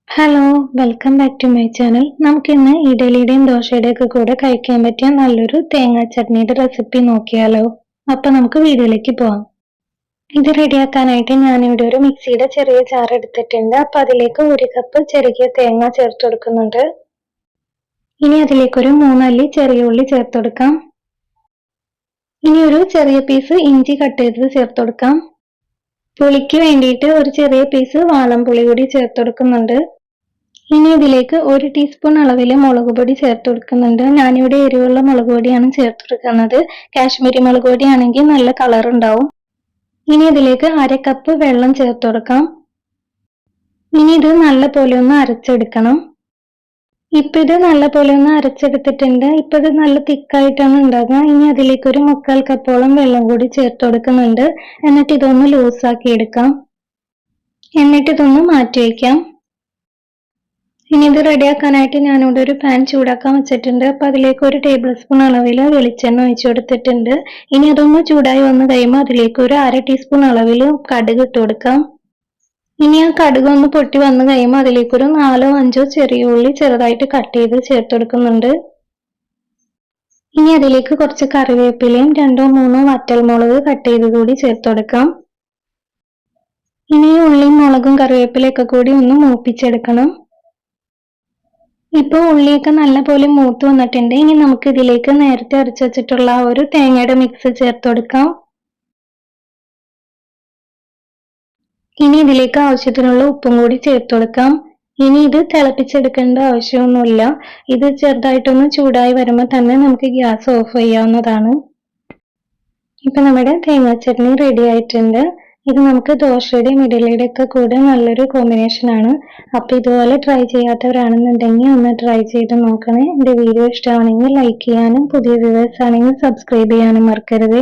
Hello, welcome back to my channel. നമുക്കിന്ന് ഇഡലിയുടെയും ദോശയുടെയും ഒക്കെ കൂടെ കഴിക്കാൻ പറ്റിയ നല്ലൊരു തേങ്ങാ ചട്നിയുടെ റെസിപ്പി നോക്കിയാലോ. അപ്പൊ നമുക്ക് വീഡിയോയിലേക്ക് പോവാം. ഇത് റെഡിയാക്കാനായിട്ട് ഞാനിവിടെ ഒരു മിക്സിയുടെ ചെറിയ ജാർ എടുത്തിട്ടുണ്ട്. അപ്പൊ അതിലേക്ക് 1 കപ്പ് ചെറിയ തേങ്ങ ചേർത്ത് കൊടുക്കുന്നുണ്ട്. ഇനി അതിലേക്ക് ഒരു 3 അല്ലി ചെറിയ ഉള്ളി ചേർത്ത് കൊടുക്കാം. ഇനി ഒരു ചെറിയ പീസ് ഇഞ്ചി കട്ട് ചെയ്തത് ചേർത്ത് കൊടുക്കാം. പുളിക്ക് വേണ്ടിയിട്ട് ഒരു ചെറിയ പീസ് വാളംപുളി കൂടി ചേർത്ത് കൊടുക്കുന്നുണ്ട്. ഇനി ഇതിലേക്ക് 1 ടീസ്പൂൺ അളവിൽ മുളക് പൊടി ചേർത്ത് കൊടുക്കുന്നുണ്ട്. ഞാനിവിടെ എരിവുള്ള മുളക് പൊടിയാണ് ചേർത്ത് കൊടുക്കുന്നത്. കാശ്മീരി മുളക് പൊടി ആണെങ്കിൽ നല്ല കളർ ഉണ്ടാവും. ഇനി ഇതിലേക്ക് 1/2 കപ്പ് വെള്ളം ചേർത്ത് കൊടുക്കാം. ഇനി ഇത് നല്ല പോലെ ഒന്ന് അരച്ചെടുക്കണം. ഇപ്പൊ ഇത് നല്ല പോലെ ഒന്ന് അരച്ചെടുത്തിട്ടുണ്ട്. ഇപ്പൊ ഇത് നല്ല തിക്കായിട്ടാണ് ഉണ്ടാകുക. ഇനി അതിലേക്ക് ഒരു 3/4 കപ്പോളം വെള്ളം കൂടി ചേർത്ത് കൊടുക്കുന്നുണ്ട്. എന്നിട്ട് ഇതൊന്ന് ലൂസാക്കി എടുക്കാം. എന്നിട്ട് ഇതൊന്ന് മാറ്റി വയ്ക്കാം. ഇനി ഇത് റെഡിയാക്കാനായിട്ട് ഞാനിവിടെ ഒരു പാൻ ചൂടാക്കാൻ വെച്ചിട്ടുണ്ട്. അപ്പൊ അതിലേക്ക് 1 ടേബിൾ സ്പൂൺ അളവിൽ വെളിച്ചെണ്ണ ഒഴിച്ചു കൊടുത്തിട്ടുണ്ട്. ഇനി അതൊന്ന് ചൂടായി വന്നു കഴിയുമ്പോൾ അതിലേക്ക് ഒരു 1/2 ടീസ്പൂൺ അളവിൽ കടുക് ഇട്ട് കൊടുക്കാം. ഇനി ആ കടുക് ഒന്ന് പൊട്ടി വന്നു കഴിയുമ്പോൾ അതിലേക്ക് ഒരു 4 5 ചെറിയ ഉള്ളി ചെറുതായിട്ട് കട്ട് ചെയ്ത് ചേർത്ത് കൊടുക്കുന്നുണ്ട്. ഇനി അതിലേക്ക് കുറച്ച് കറിവേപ്പിലയും 2 3 വറ്റൽമുളക് കട്ട് ചെയ്ത് കൂടി ചേർത്ത് കൊടുക്കാം. ഇനി ഉള്ളിയും മുളകും കറിവേപ്പിലയൊക്കെ കൂടി ഒന്ന് മൂപ്പിച്ചെടുക്കണം. ഇപ്പൊ ഉള്ളിയൊക്കെ നല്ല പോലെ മൂത്ത് വന്നിട്ടുണ്ട്. ഇനി നമുക്ക് ഇതിലേക്ക് നേരത്തെ അരച്ചു വെച്ചിട്ടുള്ള ഒരു തേങ്ങയുടെ മിക്സ് ചേർത്ത് കൊടുക്കാം. ഇനി ഇതിലേക്ക് ആവശ്യത്തിനുള്ള ഉപ്പും കൂടി ചേർത്ത് കൊടുക്കാം. ഇനി ഇത് തിളപ്പിച്ചെടുക്കേണ്ട ആവശ്യമൊന്നുമില്ല. ഇത് ചെറുതായിട്ടൊന്ന് ചൂടായി വരുമ്പോൾ തന്നെ നമുക്ക് ഗ്യാസ് ഓഫ് ചെയ്യാവുന്നതാണ്. ഇപ്പൊ നമ്മുടെ തേങ്ങാ ചട്നി റെഡി ആയിട്ടുണ്ട്. ഇത് നമുക്ക് ദോശയുടെയും ഇഡലിയുടെയും ഒക്കെ കൂടെ നല്ലൊരു കോമ്പിനേഷൻ ആണ്. അപ്പൊ ഇതുപോലെ ട്രൈ ചെയ്യാത്തവരാണെന്നുണ്ടെങ്കിൽ ഒന്ന് ട്രൈ ചെയ്ത് നോക്കണേ. എന്റെ വീഡിയോ ഇഷ്ടമാണെങ്കിൽ ലൈക്ക് ചെയ്യാനും പുതിയ വ്യൂവേഴ്സ് ആണെങ്കിൽ സബ്സ്ക്രൈബ് ചെയ്യാനും മറക്കരുത്.